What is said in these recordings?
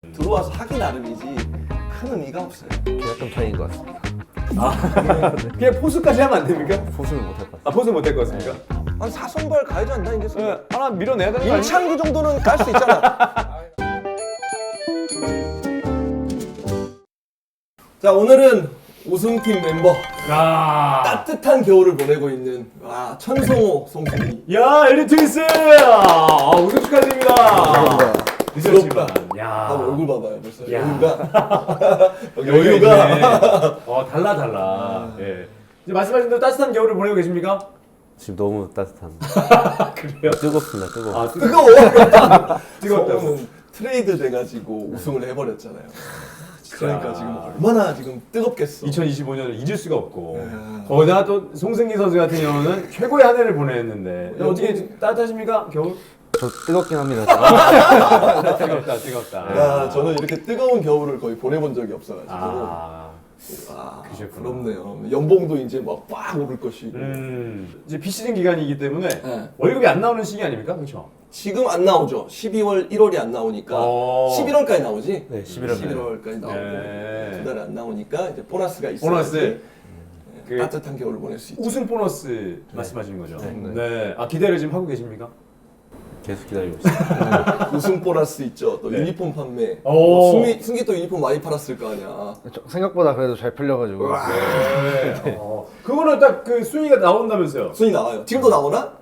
들어와서 하기 나름이지 큰 의미가 없어요. 계약금 차이인 것 같습니다. 그냥 포수까지 하면 안 됩니까? 포수는 못할 것 같습니다. 아 포수 못할 것 같습니까? 한 4선발 가야지 않나 이제? 네, 하나 밀어내야 되는 거 아니에요? 임창규 정도는 갈 수 있잖아. 자, 오늘은 우승팀 멤버 야, 따뜻한 겨울을 보내고 있는 천성호 송승희. 야 LG 트윈스 우승 축하드립니다. 부럽다. 야, 얼굴 봐봐요 벌써. 야. 여유가. 달라. 예. 이제 말씀하신 대로 따뜻한 겨울을 보내고 계십니까? 지금 너무 따뜻합니다. 그래요? 뜨겁습니다. 뜨거워. 아, 뜨거워. 뜨겁다고. 성호는 트레이드 돼가지고 우승을 해버렸잖아요. 그러니까 지금 얼마나 지금 뜨겁겠어. 2025년을 잊을 수가 없고 야. 거기다가 또 송승기 선수 같은 경우는 최고의 한 해를 보냈는데 어떻게 따뜻하십니까? 겨울? 저 뜨겁긴 합니다. 뜨겁다. 야, 저는 이렇게 뜨거운 겨울을 거의 보내본 적이 없어가지고. 그러셨구나. 부럽네요. 연봉도 이제 막 빡 오를 것이고. 이제 비시즌 기간이기 때문에 네. 월급이 안 나오는 시기 아닙니까? 그렇죠? 지금 안 나오죠. 12월, 1월이 안 나오니까 11월까지 나오지. 네, 11월까지 나오고 네. 두 달에 안 나오니까 이제 보너스가 있어요. 보너스. 그 따뜻한 겨울을 보낼 수 있죠. 우승 보너스 말씀하시는 거죠? 네. 네. 아 기대를 지금 하고 계십니까? 계속 기다리고 있습니다. 우승 보너스 있죠. 또 네. 유니폼 판매. 오. 승기 또 유니폼 많이 팔았을 거 아니야. 생각보다 그래도 잘 풀려가지고. 네. 그거는 딱 그 순위가 나온다면서요? 순위 나와요. 지금도 나오나?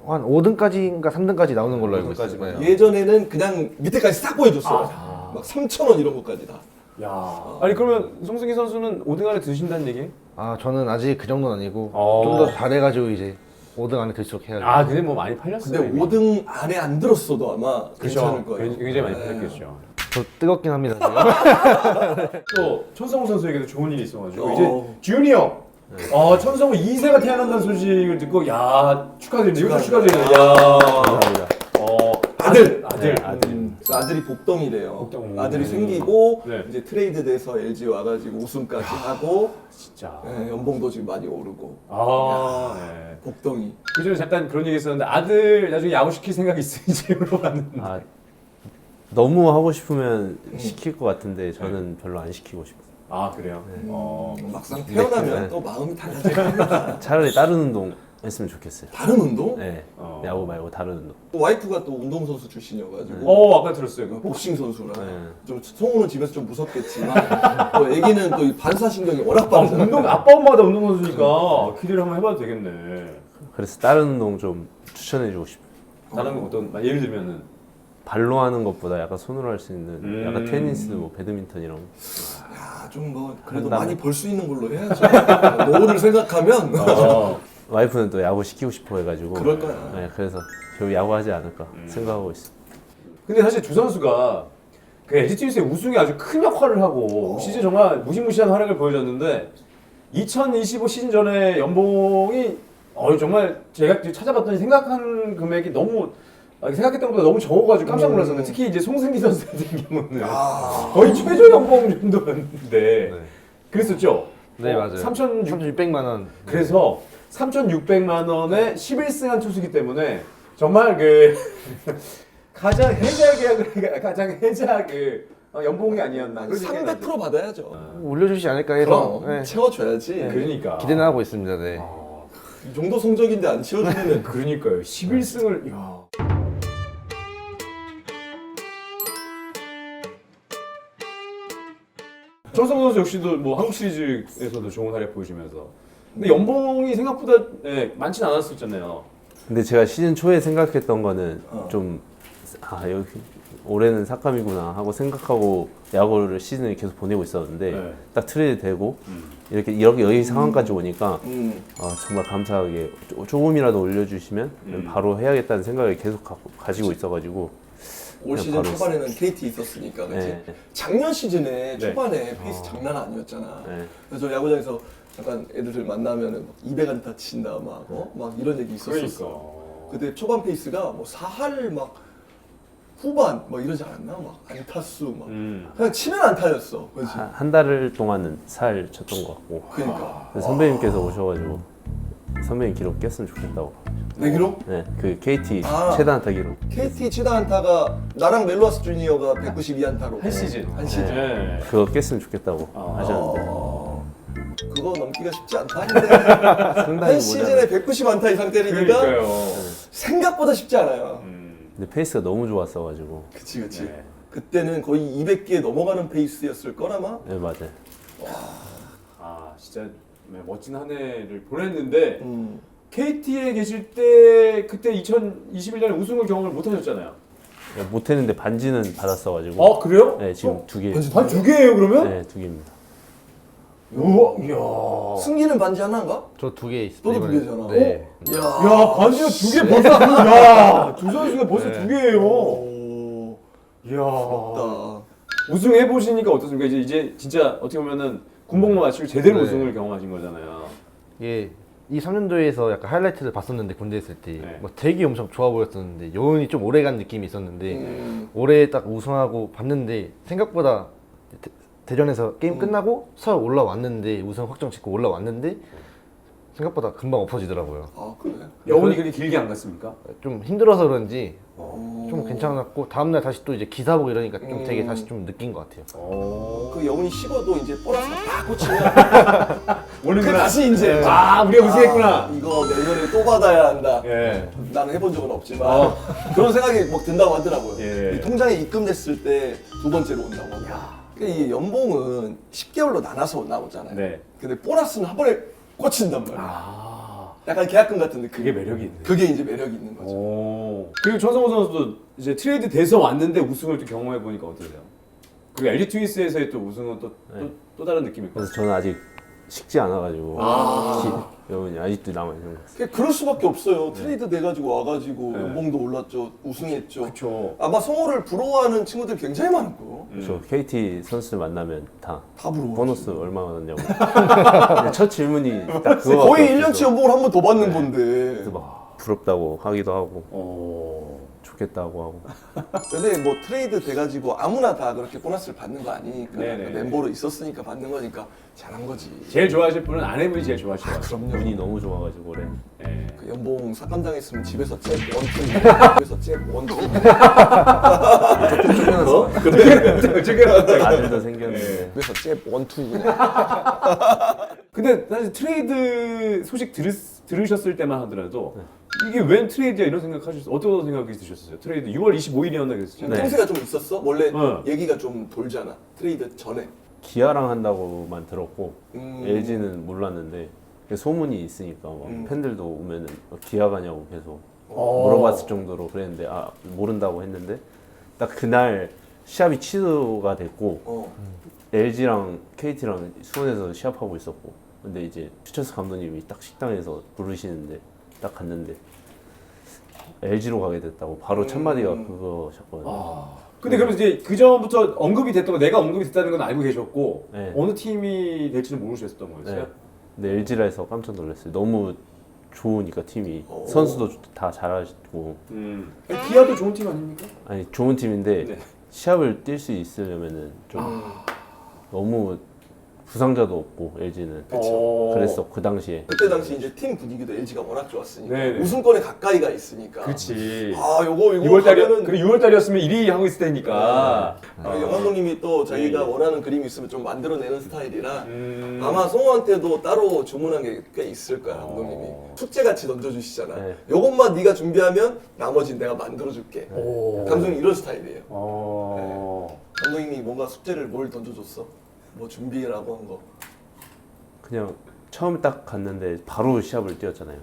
한 5등까지인가 3등까지 나오는 걸로 알고 5등까지 있어요. 네. 예전에는 그냥 밑에까지 싹 보여줬어요. 막 3,000원 이런 것까지 다. 야. 아니 그러면 송승기 선수는 5등 안에 드신다는 얘기? 아 저는 아직 그 정도는 아니고 어. 좀 더 잘해가지고 이제 5등 안에 들수록 해야죠. 아 근데 뭐 많이 팔렸어요. 근데 5등 안에 안 들었어도 아마 괜찮을 거예요. 굉장히 많이 네. 팔렸겠죠. 저 뜨겁긴 합니다. 지금. 또 천성호 선수에게도 좋은 일이 있어가지고 어. 이제 준이형 천성호 2세가 태어난다는 소식을 듣고 야 축하드립니다. 이것도 축하드립니다. 야. 감사합니다. 아들! 아들이 복덩이래요. 복덩. 아들이 생기고 네. 이제 트레이드 돼서 LG 와가지고 우승까지 하고 진짜. 네, 연봉도 지금 많이 오르고 네. 복덩이. 그전에 잠깐 그런 얘기 했었는데 아들 나중에 야구 시킬 생각 있으신지 물어봤는데. 아, 너무 하고 싶으면 시킬 것 같은데 저는 별로 안 시키고 싶어요. 아 그래요? 막상 태어나면 네. 또 마음이 달라질 겁니다. 차라리 다른 운동 했으면 좋겠어요. 다른 운동? 네. 야구 말고 다른 운동. 또 와이프가 또 운동선수 출신이어가지고 아까 들었어요. 그 복싱 선수라 네. 좀 성우는 집에서 좀 무섭겠지만 또 애기는 또 이 반사신경이 워낙 빠르잖아요. 운동 아빠 엄마가 운동 선수니까 기대를 한번 해봐도 되겠네. 그래서 다른 운동 좀 추천해주고 싶어요. 다른 거 어떤 예를 들면은 발로 하는 것보다 약간 손으로 할 수 있는 약간 테니스, 뭐 배드민턴 이런 거. 야, 좀 뭐 그래도 한다면? 많이 벌 수 있는 걸로 해야죠. 노후를 생각하면 와이프는 또 야구 시키고 싶어 해가지고. 그럴 거야. 네, 그래서 겨우 야구 하지 않을까 생각하고 있어. 근데 사실 두 선수가 그 LG 트윈스의 우승에 아주 큰 역할을 하고 시즌 정말 무시무시한 활약을 보여줬는데 2025 시즌 전에 연봉이 정말 제가 찾아봤더니 생각한 금액이 너무 생각했던 것보다 너무 적어가지고 깜짝 놀랐었는데 특히 이제 송승기 선수 같은 경우는 거의 최저 연봉 정도였는데 그랬었죠? 네, 맞아요. 3,600만 원. 그래서 3,600만 원에 11승한 투수기 때문에 정말 그 가장 혜자 계약을 가장 혜자 그 연봉이 아니었나 그런 생각이 300% 받아야죠. 올려주지 않을까 해서 그럼 네. 채워줘야지. 그러니까 기대는 하고 있습니다. 네. 이 정도 성적인데 안 채워주면은 그러니까요 11승을 야. 정성호 선수 역시도 뭐 한국 시리즈에서도 좋은 활약 보여주면서 근데 연봉이 생각보다 많진 않았었잖아요. 근데 제가 시즌 초에 생각했던 거는 어. 좀 여기 올해는 삭감이구나 하고 생각하고 야구를 시즌을 계속 보내고 있었는데 네. 딱 트레이드 되고 이렇게 여기 상황까지 오니까 정말 감사하게 조금이라도 올려주시면 바로 해야겠다는 생각을 계속 가지고 있어가지고 올 시즌 바로 초반에는 KT 있었으니까 그치? 네. 작년 시즌에 네. 초반에 페이스 장난 아니었잖아. 네. 그래서 저 야구장에서 잠깐 애들 만나면은 200안타 친다 막 이런 얘기 있었었어. 그러니까. 그때 초반 페이스가 뭐 4할 막 후반 막 이러지 않았나? 막 안타수 막 그냥 치면 안타였어. 그렇지? 한 달 동안은 살 쳤던 것 같고 그러니까 선배님께서 오셔가지고 선배님 기록 깼으면 좋겠다고 내기로? 네, 그 KT 아. 최다 안타 기록. KT 치다 안타가 나랑 멜로아스 주니어가 192안타로 한 시즌. 한 시즌. 네. 그거 깼으면 좋겠다고 아. 하셨는데 그거 넘기가 쉽지 않다는데 상당히 한 시즌에 190안타 이상 때리니까 그러니까요. 생각보다 쉽지 않아요. 근데 페이스가 너무 좋았어가지고. 그치. 네. 그때는 거의 200개 넘어가는 페이스였을 거라마. 네 맞아요. 아 진짜 멋진 한 해를 보냈는데 음. KT에 계실 때 그때 2021년에 우승을 경험을 못 하셨잖아요. 못했는데 반지는 받았어가지고. 그래요? 네 지금 두 개. 반 두 개예요 그러면? 네 두 개입니다. 우와, 이야. 승기는 반지 하나인가? 저 2개 있습니다. 너도 두 개잖아. 네. 야 반지가 두 개 벌써 야, 두 선수가 벌써 네. 두 개예요. 오, 이야. 부럽다. 우승해 보시니까 어떻습니까? 이제 진짜 어떻게 보면은 군복무 마치고 제대로 네. 우승을 경험하신 거잖아요. 예. 이 3년도에서 약간 하이라이트를 봤었는데 군대 있을 때 네. 뭐 되게 엄청 좋아 보였었는데 여운이 좀 오래간 느낌이 있었는데 음. 올해 딱 우승하고 봤는데 생각보다 대전에서 게임 끝나고 서울 올라왔는데 우승 확정 짓고 올라왔는데 생각보다 금방 엎어지더라고요. 아 그래? 여운이 그렇게 길게 안 갔습니까? 좀 힘들어서 그런지 어. 좀 괜찮았고 다음날 다시 또 이제 기사 보고 이러니까 좀 되게 음. 다시 좀 느낀 것 같아요. 그 여운이 식어도 이제 보라스가 딱 꽂히면 그 오는구나. 다시 이제 아, 우리가 우승했구나. 아, 이거 내년에 또 받아야 한다. 예. 나는 해본 적은 없지만 그런 생각이 막 든다고 하더라고요. 예. 이 통장에 입금됐을 때 두 번째로 온다고 합니다. 이 연봉은 10개월로 나눠서 나오잖아요. 네. 근데 보너스는 한 번에 꽂힌단 말이에요. 아. 약간 계약금 같은 느낌. 그게 매력이 있네. 그게 이제 매력이 있는 거죠. 오. 그리고 천성호 선수도 이제 트레이드 돼서 왔는데 우승을 또 경험해 보니까 어떠세요? 그리고 LG 트윈스에서의 또 우승은 또 다른 느낌일 거예요. 그래서 저는 아직 식지 않아가지고 아. 여운이 아직도 남아 있는 것 같아요. 그럴 수밖에 없어요. 트레이드 돼가지고 와가지고 네. 연봉도 올랐죠. 우승했죠. 그렇죠. 아마 성호를 부러워하는 친구들 굉장히 많을 거예요. 저 KT 선수들 만나면 다 다 부러워. 보너스 얼마 받았냐고. 첫 질문이 딱 그거 거의 1년치 연봉을 한 번 더 받는 건데. 그래서 막 부럽다고 하기도 하고 좋겠다고 하고. 근데 뭐 트레이드 돼가지고 아무나 다 그렇게 보너스를 받는 거 아니니까 네네. 멤버로 있었으니까 받는 거니까 잘한 거지. 제일 좋아하실 분은 아내분이 제일 좋아하시죠. 그럼요. 운이 너무 좋아가지고 올해. 예. 그 연봉 삭감당했으면 집에서 잽 원투. 집에서 잽 원투. 아들도 생겼는데. 집에서 잽 원투. 근데 사실 트레이드 소식 들으셨을 때만 하더라도 이게 웬 트레이드야 이런 생각하셨어요? 어떤 생각이 드셨어요? 트레이드 6월 25일이었나 그랬었죠? 네. 낌새가 좀 있었어? 원래 네. 얘기가 좀 돌잖아. 트레이드 전에. 기아랑 한다고만 들었고 음. LG는 몰랐는데 소문이 있으니까 막 팬들도 오면은 기아 가냐고 계속 어. 물어봤을 정도로 그랬는데 모른다고 했는데 딱 그날 시합이 취소가 됐고 어. LG랑 KT랑 수원에서 시합하고 있었고 근데 이제 추천수 감독님이 딱 식당에서 부르시는데 딱 갔는데 LG로 가게 됐다고 바로 첫 마디가 그거셨거든요. 근데 그럼 이제 그 전부터 언급이 됐던 거 내가 언급이 됐다는 건 알고 계셨고 네. 어느 팀이 될지는 모르셨던 거였어요? 네. 근데 LG라 해서 깜짝 놀랐어요. 너무 좋으니까 팀이 오. 선수도 다 잘하시고 기아도 좋은 팀 아닙니까? 아니 좋은 팀인데 네. 시합을 뛸 수 있으려면은 좀 너무 부상자도 없고 LG는 그랬어 그 당시에. 그때 당시 이제 팀 분위기도 LG가 워낙 좋았으니까 네네. 우승권에 가까이가 있으니까. 그렇지. 아 요거 6월달이 그래 6월달이었으면 1위 하고 있을 때니까. 영 감독님이 또 자기가 네. 원하는 그림이 있으면 좀 만들어내는 스타일이라 아마 성호한테도 따로 주문한 게 꽤 있을 거야 감독님이. 숙제같이 던져주시잖아. 네. 요것만 네가 준비하면 나머지는 내가 만들어줄게. 오. 감독님 이런 스타일이에요. 어. 감독님이 뭔가 숙제를 뭘 던져줬어? 뭐 준비라고 한 거. 그냥 처음 딱 갔는데 바로 시합을 뛰었잖아요.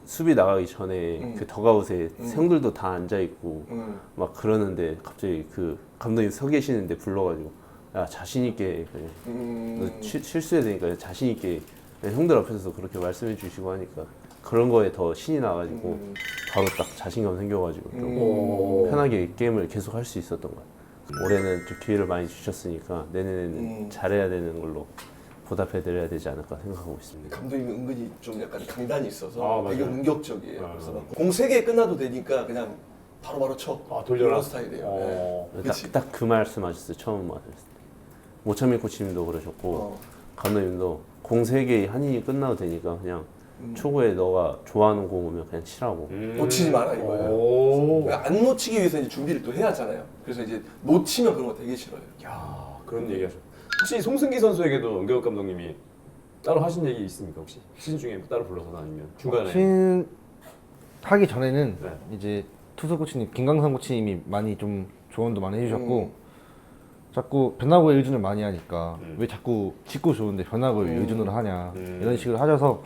수비 나가기 전에 그 덕아웃에 형들도 다 앉아 있고 막 그러는데 갑자기 그 감독님 서 계시는데 불러가지고 야 자신 있게 너 실수해야 되니까 자신 있게 형들 앞에서 그렇게 말씀해 주시고 하니까 그런 거에 더 신이 나가지고 바로 딱 자신감 생겨가지고 좀 편하게 게임을 계속 할 수 있었던 것 같아요. 올해는 좀 기회를 많이 주셨으니까 내년에는 잘해야 되는 걸로 보답해드려야 되지 않을까 생각하고 있습니다. 감독님이 은근히 좀 약간 강단이 있어서 아, 되게 맞아요. 공격적이에요. 그래서 막 공 3개 끝나도 되니까 그냥 바로바로 쳐. 돌려라. 이런 스타일이에요. 어. 네. 그치? 딱 그 말씀하셨어요. 처음 말했을 때. 모창민 코치님도 그러셨고 감독님도 공 3개 한인이 끝나도 되니까 그냥 초구에 너가 좋아하는 공 오면 그냥 치라고. 놓치지 마라 이거예요. 오. 안 놓치기 위해서 이제 준비를 또 해야 하잖아요. 그래서 이제 놓치면 그런 거 되게 싫어요. 야, 그런 얘기하죠. 혹시 송승기 선수에게도 은경욱 감독님이 따로 하신 얘기 있습니까? 혹시 시즌 중에 뭐 따로 불러서나 아니면 중간에? 신 하기 전에는 네. 이제 투수 코치님 김강삼 코치님이 많이 좀 조언도 많이 해주셨고 자꾸 변화구에 의존을 많이 하니까 왜 자꾸 직구 좋은데 변화구에 의존을 하냐 이런 식으로 하셔서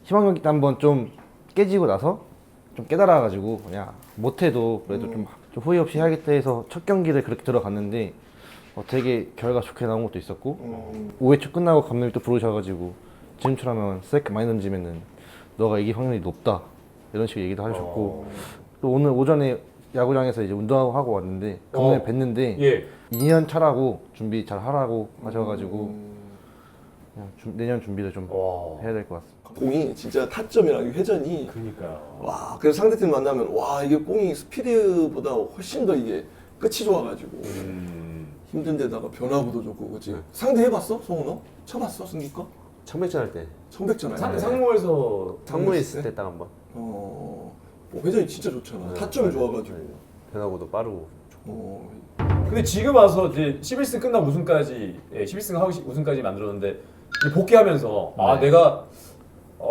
희망 경기 때 한번 좀 깨지고 나서 좀 깨달아가지고 그냥 못해도 그래도 좀 후회 없이 해야겠다 해서 첫 경기를 그렇게 들어갔는데 되게 결과 좋게 나온 것도 있었고 5회 초 끝나고 감독님이 또 부르셔가지고 지금처럼 스트라이크 많이 던지면은 너가 이길 확률이 높다 이런 식으로 얘기도 하셨고 또 오늘 오전에 야구장에서 이제 운동하고 하고 왔는데 감독님 뵀는데 예. 2년 차라고 준비 잘 하라고 하셔가지고 그냥 내년 준비를 좀 와. 해야 될 것 같습니다. 공이 진짜 타점이랑 회전이 그러니까요. 와 그래서 상대팀 만나면 와 이게 공이 스피드보다 훨씬 더 이게 끝이 좋아가지고 힘든데다가 변화구도 좋고 그렇지. 상대 해봤어 성훈아? 쳐봤어 승기 거? 청백전 할 때, 성백전 아니야? 상무에서 상무에 있을 때 딱 한번 회전이 진짜 좋잖아. 타점이 좋아가지고. 변화구도 빠르고. 근데 지금 와서 이제 11승 끝나고 우승까지 11승 하고 우승까지 만들었는데 이제 복귀하면서 아 내가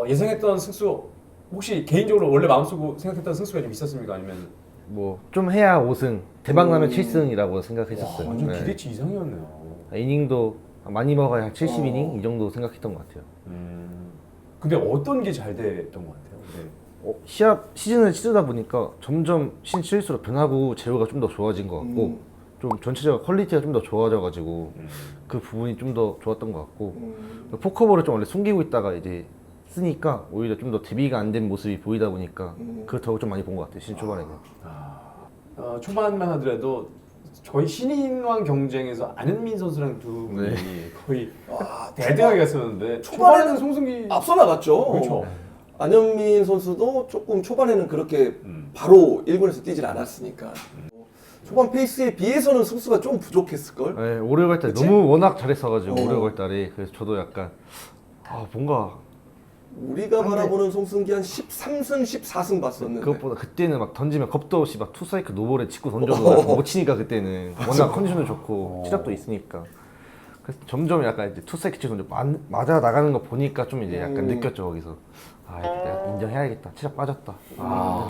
예상했던 승수 혹시 개인적으로 원래 마음속으로 생각했던 승수가 좀 있었습니까? 아니면 뭐 좀 해야 5승 대박 나면 7승이라고 생각했었어요. 완전 네. 기대치 이상이었네요. 이닝도 많이 먹어야 70이닝 이 정도 생각했던 것 같아요. 근데 어떤 게 잘 됐던 것 같아요? 네. 시즌을 치르다 보니까 점점 시즌 치를수록 변화구 제어가 좀 더 좋아진 것 같고 좀 전체적으로 퀄리티가 좀 더 좋아져가지고 그 부분이 좀 더 좋았던 것 같고 포커볼을 좀 원래 숨기고 있다가 이제 쓰니까 오히려 좀 더 대비가 안 된 모습이 보이다 보니까 그 덕을 좀 많이 본 것 같아요 시즌 초반에는. 초반만 하더라도 거의 신인왕 경쟁에서 안현민 선수랑 두 분이 거의 대등하게 갔었는데 초반에는 송승기 앞서 나갔죠. 그렇죠. 안현민 선수도 조금 초반에는 그렇게 바로 1군에서 뛰질 않았으니까 초반 페이스에 비해서는 승수가 좀 부족했을걸? 네, 올해 갈 때 그치? 너무 워낙 잘했어가지고 올해 갈 달에 그래서 저도 약간 뭔가 우리가 바라보는 송승기 한 13승, 14승 봤었는데 그것보다 그때는 막 던지면 겁도 없이 막 투스트라이크 노볼에 직구 던져도 못 치니까 그때는 워낙 컨디션도 좋고 시작도 있으니까 그래서 점점 약간 이제 투스트라이크 치고 맞아 나가는 거 보니까 좀 이제 약간 느꼈죠 거기서 내가 인정해야겠다 치작 빠졌다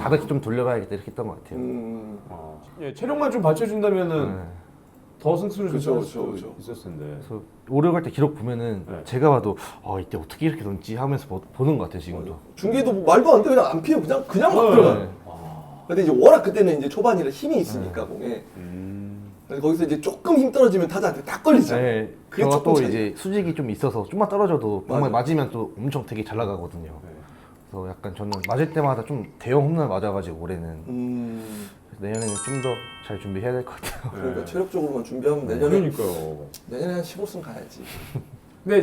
다르게 좀 돌려봐야겠다 이렇게 했던 것 같아요. 체력만 좀 받쳐준다면은 더 승수를 그쵸, 줄 수 그쵸. 있었을 텐데. 그래서 올해 갈 때 기록 보면은 네. 제가 봐도 이때 어떻게 이렇게 던지 하면서 보는 것 같아요 지금도. 중계도 뭐 말도 안 돼 그냥 안 피해 그냥 막 들어가. 네. 근데 이제 워낙 그때는 이제 초반이라 힘이 있으니까 공에 그래서 거기서 이제 조금 힘 떨어지면 타자한테 딱 걸리잖아. 네, 그게 저가 조금 또 차이. 이제 수직이 좀 있어서 좀만 떨어져도 정말 맞아. 맞으면 또 엄청 되게 잘 나가거든요. 그래서 약간 저는 맞을 때마다 좀 대형 홈런 맞아가지고 올해는 그래서 내년에는 좀 더 잘 준비해야 될 것 같아요. 그러니까 체력적으로만 준비하면 내년에 그러니까요. 한 15승 가야지. 근데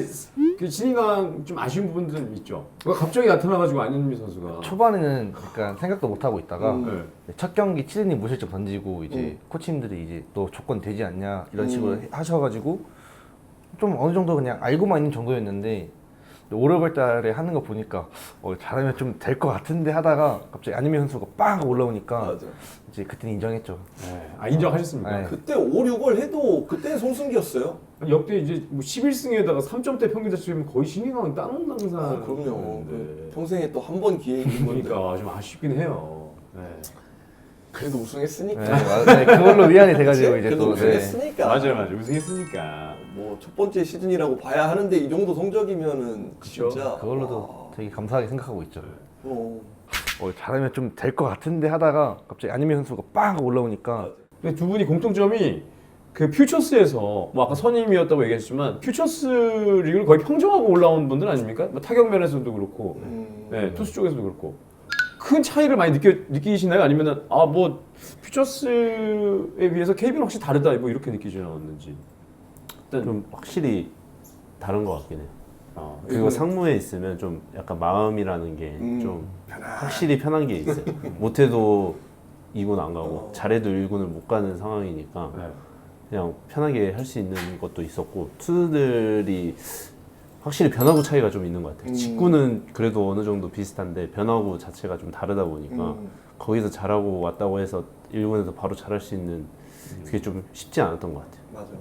그 신인왕 좀 아쉬운 부분들은 있죠. 갑자기 나타나가지고 안현민 선수가 초반에는 약간 생각도 못 하고 있다가 네. 첫 경기 7이닝 무실점 던지고 이제 코치님들이 이제 너 조건 되지 않냐 이런 식으로 하셔가지고 좀 어느 정도 그냥 알고만 있는 정도였는데 5월 달에 하는 거 보니까 잘하면 좀 될 것 같은데 하다가 갑자기 안현민 선수가 빵 올라오니까 맞아. 이제 그때는 인정했죠. 인정하셨습니까? 네. 그때 5, 6월 해도 그때는 송승기였어요. 역대 이제 뭐 11승에다가 3점대 평균 자책이면 거의 신인왕 따놓은 당사. 그럼요. 네. 평생에 또 한 번 기회 있는 건데. 그러니까 좀 아쉽긴 해요. 네. 그래도 우승했으니까. 네, 그걸로 위안이 돼가지고 이제 그래도 또 우승했으니까. 맞아요. 우승했으니까. 뭐 첫 번째 시즌이라고 봐야 하는데 이 정도 성적이면은 그쵸. 진짜 그걸로도 되게 감사하게 생각하고 있죠. 어. 잘하면 좀 될 것 같은데 하다가 갑자기 안현민 선수가 빵 올라오니까 근데 두 분이 공통점이 그 퓨처스에서 뭐 아까 선임이었다고 얘기했지만 퓨처스 리그를 거의 평정하고 올라온 분들 아닙니까? 뭐 타격 면에서도 그렇고, 네, 투수 쪽에서도 그렇고 큰 차이를 많이 느끼시나요? 아니면은 뭐 퓨처스에 비해서 KB는 확실히 다르다 뭐 이렇게 느끼시는지? 일단 좀 확실히 다른 것 같긴 해요. 그리고 이건- 상무에 있으면 좀 약간 마음이라는 게 좀 편안. 확실히 편한 게 있어요. 못해도 2군 안 가고 잘해도 1군을 못 가는 상황이니까 네. 그냥 편하게 할 수 있는 것도 있었고 투수들이 확실히 변화구 차이가 좀 있는 것 같아요. 직구는 그래도 어느 정도 비슷한데 변화구 자체가 좀 다르다 보니까 거기서 잘하고 왔다고 해서 일본에서 바로 잘할 수 있는 그게 좀 쉽지 않았던 것 같아요. 맞아요.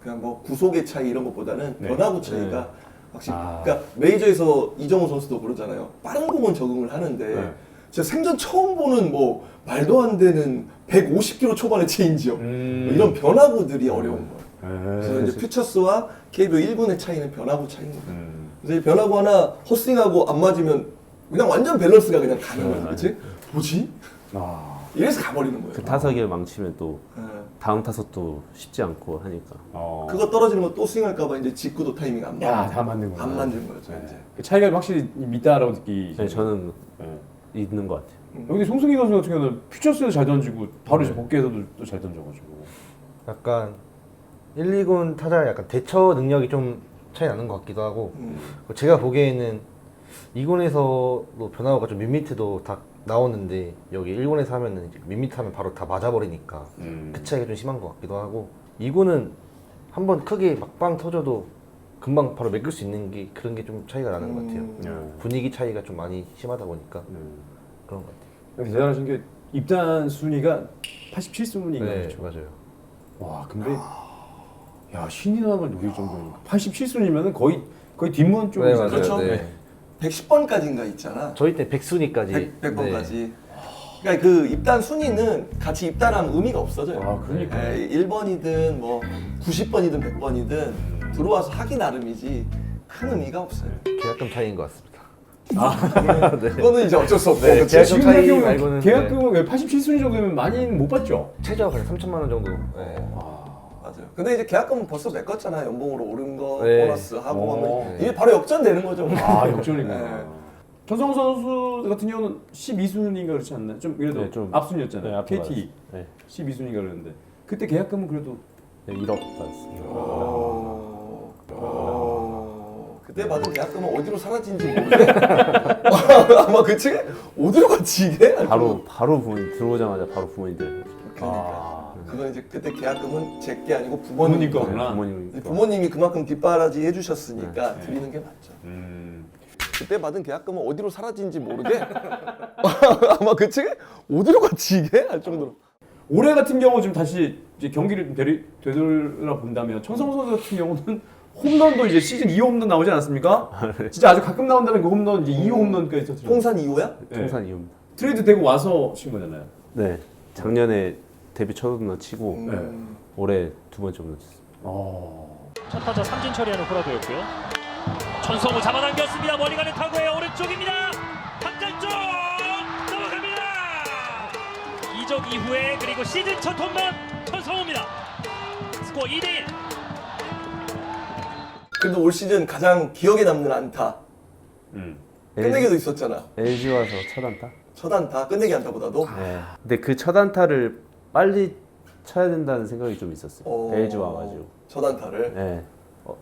그냥 뭐 구속의 차이 이런 것보다는 네. 변화구 차이가 확실히. 그러니까 메이저에서 이정우 선수도 그러잖아요. 빠른 공은 적응을 하는데 네. 제가 생전 처음 보는 뭐 말도 안 되는 150km 초반의 체인지업 뭐 이런 변화구들이 어려운 거예요. 그래서 이제 퓨처스와 KBO 1군의 차이는 변화구 차이인 거예요. 그래서 이 변화구 하나 헛스윙하고 안 맞으면 그냥 완전 밸런스가 그냥 가는 거야, 그렇지? 뭐지? 아. 이래서 가버리는 거예요. 그 타석에 망치면 또 네. 다음 타석도 쉽지 않고 하니까. 그거 떨어지는 거 또 스윙할까봐 이제 직구도 타이밍 안 맞아. 다 맞는 거야. 안 맞는 거죠, 이제. 그 차이가 확실히 있다라고 느끼. 네, 저는 네. 있는 것 같아요. 근데 송승기 선수 같은 경우는 퓨처스에도 잘 던지고 바로 이제 복귀에서도 또 잘 던져가지고. 약간 1, 2군 타자의 약간 대처 능력이 좀 차이 나는 것 같기도 하고 제가 보기에는 2군에서도 변화가 좀 밋밋해도 다 나오는데 여기 1군에서 하면은 이제 밋밋하면 바로 다 맞아버리니까 그 차이가 좀 심한 것 같기도 하고 2군은 한번 크게 막 빵 터져도 금방 바로 메꿀 수 있는 게 그런 게 좀 차이가 나는 것 같아요. 분위기 차이가 좀 많이 심하다 보니까 그런 것 같아요. 근데 대단하신 게 입단 순위가 87순위인가 네, 그렇죠? 맞아요. 와 근데 야 신인왕을 노릴 정도니까 87순위면은 거의 뒷문 쪽에 네, 맞아요. 그렇죠. 네. 110번까지인가 있잖아. 저희 때 100순위까지 100번까지. 그러니까 그 입단 순위는 같이 입단하면 의미가 없어져요. 아, 그러니까. 1번이든 뭐 90번이든 100번이든 들어와서 하기 나름이지 큰 의미가 없어요. 계약금 차이인 것 같습니다. 그거는 이제 어쩔 수 없고. 네, 그치? 계약금 지금 차이 같은 경우는 말고는 계약금은 87순위 정도면 많이는 못 받죠? 최저 그냥 3천만 원 정도. 네. 맞아요. 근데 이제 계약금은 벌써 메꿨잖아. 연봉으로 오른 거 네. 보너스 하고 오. 하면 이게 바로 역전되는 거죠. 아 역전이구나. 네. 전성우 선수 같은 경우는 12순위인가 그렇지 않나요? 좀 그래도 네, 좀 앞순위였잖아요. 네, 앞에 KT 네. 12순위인가 그랬는데 그때 계약금은 그래도 네, 1억 받았습니다. 그때 받은 계약금은 어디로 사라진지 모르겠네. 아마 그치? 어디로 갔지 이게? 바로 부모님 들어오자마자 바로 부모님들. 그건 이제 그때 계약금은 제 게 아니고 부모님 부모님 거구나. 부모님. 부모님이 그만큼 뒷바라지 해주셨으니까 드리는 게 맞죠. 그때 받은 계약금은 어디로 사라진지 모르게 아마 그치? 어디로 갔지 이게? 할 정도로. 올해 같은 경우 좀 다시 이제 경기를 되돌아 본다면 천성우 선수 같은 경우는 홈런도 이제 시즌 2호 홈런 나오지 않았습니까? 진짜 아주 가끔 나온다는 그 홈런 이제 2호 홈런까지 터뜨려. 통산 2호야? 네. 통산 이후입니다. 트레이드 되고 와서 친 거잖아요. 네, 작년에 데뷔 첫 홈런 치고 올해 두 번째 홈런 쳤습니다. 첫 타자 삼진 처리하는 호라도였고요. 전성우 잡아당겼습니다. 멀리 가는 타구의 오른쪽입니다. 당장 쪽 넘어갑니다. 이적 이후에 그리고 시즌 첫 홈런 전성우입니다. 스코어 2대1. 그래도 올 시즌 가장 기억에 남는 안타 끝내기도 있었잖아. LG 와서 첫 안타. 첫 안타 끝내기 안타보다도 네. 근데 그 첫 안타를 빨리 쳐야 된다는 생각이 좀 있었어요. LG 와가지고. 첫 안타를. 네.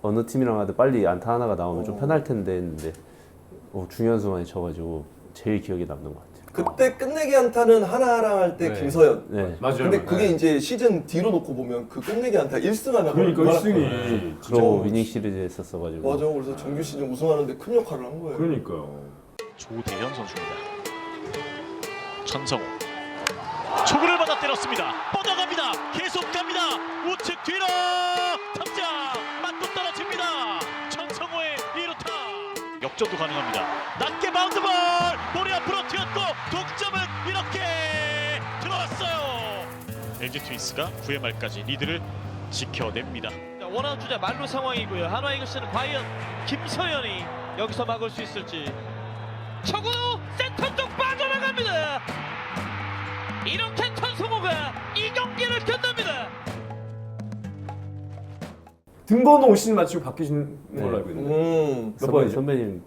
어느 팀이랑 하든 빨리 안타 하나가 나오면 좀 편할 텐데 했는데 중요한 순간에 쳐가지고 제일 기억에 남는 것 같아요. 그때 끝내기 안타는 하나랑 할 때 네. 김서현. 네. 맞아요. 근데 그게 이제 시즌 뒤로 놓고 보면 그 끝내기 안타 1승 하면 그러니까 얼마나 1승이 프로 위닝 시리즈에 했었어가지고. 맞아. 그래서 정규 시즌 우승하는데 큰 역할을 한 거예요. 그러니까요. 조대현 선수입니다. 전성우 초구를 받아 때렸습니다. 뻗어갑니다. 계속 갑니다. 우측 뒤로 탑장 맞고 떨어집니다. 전성우의 2루타 역전도 가능합니다. 낮게 바운드볼 볼이 앞으로 튀었고 동점은 이렇게 들어왔어요. LG 트윈스가 9회 말까지 리드를 지켜냅니다. 원아웃 주자 만루 상황이고요. 한화 이글스는 과연 김서현이 여기서 막을 수 있을지. 초구 센터 쪽 빠져나갑니다. 이렇게 천성호가 이 경기를 끝납니다. 등번호 올 시즌 마치고 바뀌신 걸로 알고 있는데 몇 번이죠? 선배님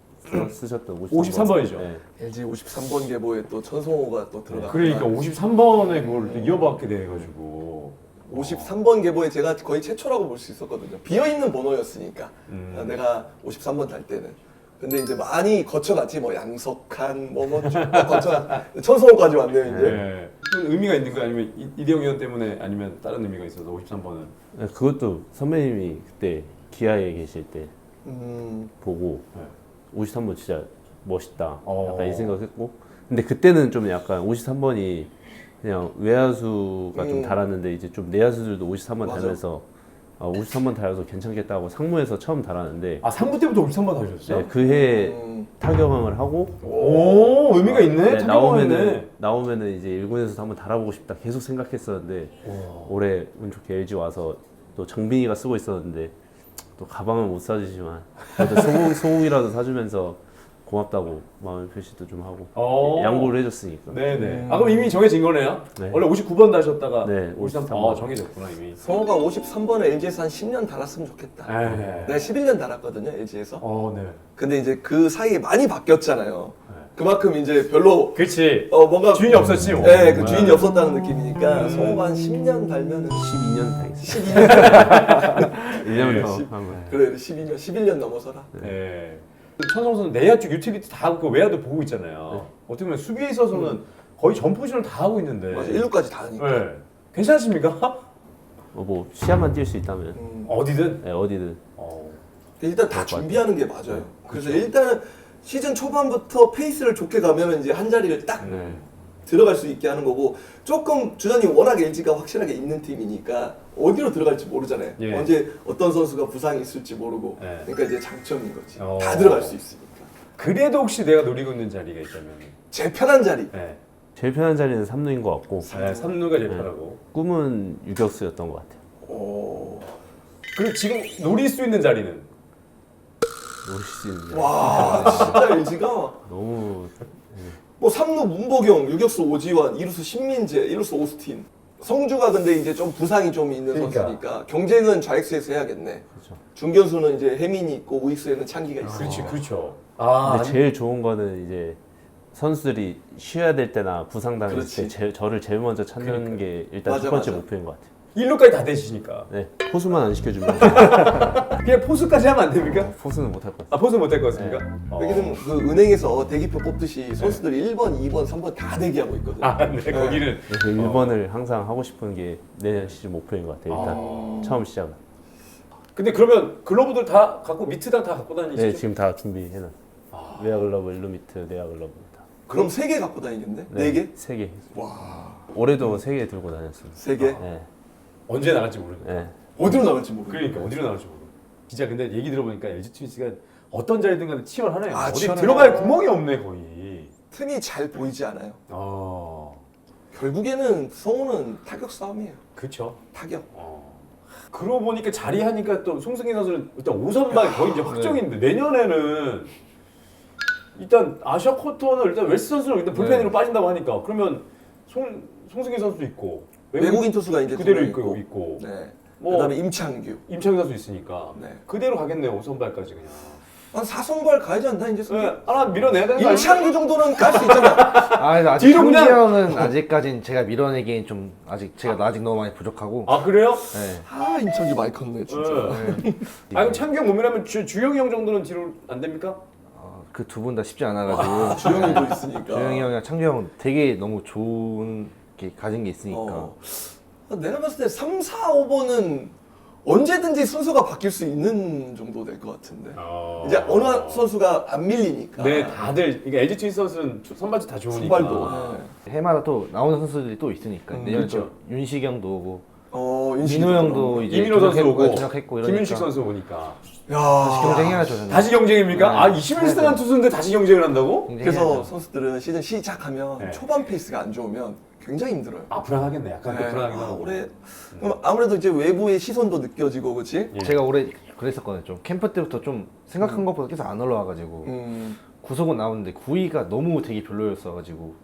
쓰셨던 53번이죠. 네. LG 53번 계보에 또 천성호가 또 들어갔다. 그러니까 53번에 그걸 또 이어받게 돼가지고 53번 계보에 제가 거의 최초라고 볼 수 있었거든요. 비어있는 번호였으니까 내가 53번 달 때는. 근데 이제 많이 거쳐갔지 뭐 양석한 쭉 거쳐 천성호까지 왔네요 이제. 네. 그 의미가 있는 거 아니면 이대영 의원 때문에 아니면 다른 의미가 있어서 53번은 네, 그것도 선배님이 그때 기아에 계실 때 보고 네. 53번 진짜 멋있다. 어. 약간 이 생각했고 근데 그때는 좀 약간 53번이 그냥 외야수가 좀 달았는데 이제 좀 내야수들도 53번 맞아. 달면서 53번 달아서 괜찮겠다고 상무에서 처음 달았는데 아, 3부 때부터 53번 하셨어요? 네, 그해 타격왕을 하고 오, 의미가 있네. 나오면은 이제 1군에서도 한번 달아보고 싶다 계속 생각했었는데 올해 운 좋게 LG 와서 또 정빈이가 쓰고 있었는데 또 가방은 못 사주지만 그래도 소공이라도 사주면서 고맙다고 마음의 표시도 좀 하고 양보를 해줬으니까. 네네. 아, 그럼 이미 정해진 거네요? 네. 원래 59번 다셨다가 네, 53번. 정해졌구나 이미. 성호가 53번을 LG에서 한 10년 달았으면 좋겠다. 네. 내가 11년 달았거든요, LG에서. 네. 근데 이제 그 사이에 많이 바뀌었잖아요. 그만큼 이제 별로 그렇지. 뭔가 주인이 없었지 뭐. 네, 그 주인이 없었다는 느낌이니까 성호가 한 10년 달면은 12년 당했어요. 12년 1년 더 네. 하면. 그래 12년 11년 넘어서라. 네. 천성수는 내야 쪽 유틸리티 다 하고 그 외야도 보고 있잖아요. 어떻게 보면 수비에 있어서는 거의 전 포지션을 다 하고 있는데. 맞아 1루까지 다 하니까. 네. 괜찮으십니까? 뭐 시합만 뛸 수 있다면 어디든. 네, 어디든. 일단 다 준비하는 게 맞아요. 그래서 일단은 시즌 초반부터 페이스를 좋게 가면 이제 한 자리를 딱 네. 들어갈 수 있게 하는 거고 조금 주전이 워낙 LG가 확실하게 있는 팀이니까 어디로 들어갈지 모르잖아요. 예. 언제 어떤 선수가 부상이 있을지 모르고 예. 그러니까 이제 장점인 거지. 어. 다 들어갈 수 있으니까. 그래도 혹시 내가 노리고 있는 자리가 있다면. 제일 편한 자리. 네. 제일 편한 자리는 3루인 것 같고 네, 3루가 제일 편하고. 꿈은 유격수였던 것 같아요. 오. 그리고 지금 노릴 수 있는 자리는? 노릴 수 있는. 와 진짜 LG가 너무 뭐 3루 문보경, 유격수 오지환, 2루수 신민재, 1루수 오스틴. 성주가 근데 이제 좀 부상이 좀 있는 그러니까. 선수니까 경쟁은 좌익수에서 해야겠네. 그렇죠. 중견수는 이제 혜민이 있고 우익수에는 창기가 있어. 그렇지, 그렇죠. 근데 제일 좋은 거는 이제 선수들이 쉬어야 될 때나 부상당했을 때 저를 제일 먼저 찾는 그러니까. 게 일단 맞아, 첫 번째 맞아. 목표인 것 같아요. 1루까지 다 되시니까. 네, 포수만 안 시켜주면 그냥 포수까지 하면 안 됩니까? 포수는 못할 것 같아요. 아, 포수 못할 것 같습니까? 여기는 그 은행에서 대기표 뽑듯이 선수들이 1번, 2번, 3번 다 대기하고 있거든. 아, 네, 거기는. 그래서 1번을 항상 하고 싶은 게 내년 시즌 목표인 것 같아요. 일단 처음 시작은. 근데 그러면 글러브들 다 갖고 미트당 다 갖고 다니시죠? 네, 지금 다 준비해놨어요. 외야 글러브, 일루미트, 내야 글러브 다. 그럼 3개 갖고 다니겠네? 4개? 3개. 와, 올해도 3개 들고 다녔습니다. 3개? 네, 언제 나갈지 모르는. 네. 어디로 나갈지 모르겠네. 그러니까 어디로 나갈지 모르고. 진짜 근데 얘기 들어보니까 LG 트윈스가 어떤 자리든 간에 치열하네요. 아, 어디 치열해요. 들어갈 구멍이 없네 거의. 틈이 잘 보이지 않아요. 결국에는 결국에는 성우는 타격 싸움이에요. 그렇죠. 타격. 그러고 보니까 자리 하니까 또 송승희 선수는 일단 5선발 거의 이제 확정인데 내년에는 일단 아시아 쿼터는 일단 웰스 선수는 일단 불펜으로 빠진다고 하니까 그러면 송승희 선수도 있고 외국인 투수가 이제 그대로 두 명 있고 네. 뭐 그다음에 임창규. 임창규 선수 있으니까 네. 그대로 가겠네요 5선발까지 그냥. 한 4선발 가야지 않나 이제? 네, 하나 밀어내야 되는 거 아니에요? 임창규 정도는 갈 수 있잖아. 아, 근데 아직 뒤로 그냥- 창기 형은 아직까진 제가 밀어내기엔 좀 제가 아직 너무 많이 부족하고. 아 그래요? 네. 아 임창규 많이 컸네 진짜. 아 그럼 창규 형 못 밀면 주영이 형 정도는 뒤로 안 됩니까? 그 두 분 다 쉽지 않아가지고. 주영이도 있으니까. 주영이 형이랑 창규 형은 되게 너무 좋은 게 가진 게 있으니까. 내가 봤을 때 3, 4, 5번은 언제든지 순서가 바뀔 수 있는 정도 될 것 같은데. 이제 어느 선수가 안 밀리니까. 네, 다들 그러니까 LG 트윈스 선수는 선발도 다 좋으니까. 선발도. 네. 해마다 또 나오는 선수들이 또 있으니까. 내년에 그렇죠. 또 윤식영도 오고. 윤식이도 민호 형도 들어오고. 이제 이민호 선수 전역했고, 오고 전역했고 이러니까. 김윤식 선수 오니까 야. 경쟁해야죠. 저는. 다시 경쟁입니까? 네. 아 21세단 투수인데 다시 경쟁을 한다고? 그래서 경쟁해야죠. 선수들은 시즌 시작하면 네. 초반 페이스가 안 좋으면 굉장히 힘들어요. 아 불안하겠네. 약간 네. 불안하긴 하고. 올해 그럼 아무래도 이제 외부의 시선도 느껴지고 그렇지? 예. 제가 올해 그랬었거든요. 좀 캠프 때부터 좀 생각한 것보다 계속 안 올라와가지고 구속은 나오는데 9위가 너무 되게 별로였어가지고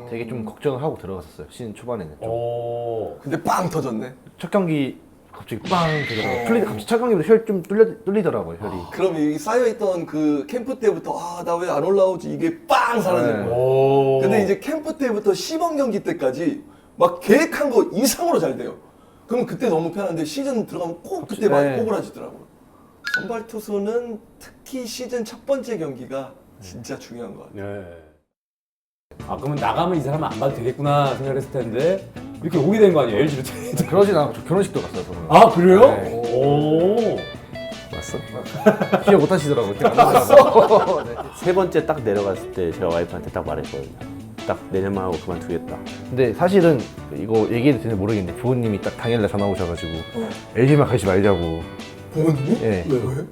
되게 좀 걱정을 하고 들어갔었어요. 시즌 초반에는 좀. 근데 빵 터졌네. 첫 경기 갑자기 빵 되더라고요. 갑자기 첫 경기부터 혈 좀 뚫리더라고요, 혈이. 그럼 여기 쌓여있던 그 캠프 때부터 나 왜 안 올라오지 이게 빵 사라지는 네. 거야. 오. 근데 이제 캠프 때부터 시범 경기 때까지 막 계획한 거 이상으로 잘 돼요. 그럼 그때 너무 편한데 시즌 들어가면 꼭 그때 많이 네. 꼬부라지더라고요. 선발 투수는 특히 시즌 첫 번째 경기가 진짜 중요한 것 같아요. 네. 아 그러면 나가면 이 사람 안 봐도 되겠구나 생각했을 텐데 이렇게 오게 된 거 아니에요? LG로. 그러진 않고 저 결혼식도 갔어요, 저는. 아 그래요? 네. 오. 알았어? 기억 못 하시더라고요. 기억 안 나더라고요. 세 번째 딱 내려갔을 때 제가 와이프한테 딱 말했거든요. 딱 내년만 하고 그만두겠다. 근데 사실은 이거 얘기해도 되는지 모르겠는데 부모님이 딱 당일날 전화 오셔가지고 LG만 가지 말자고. 부모님이? 예. 왜?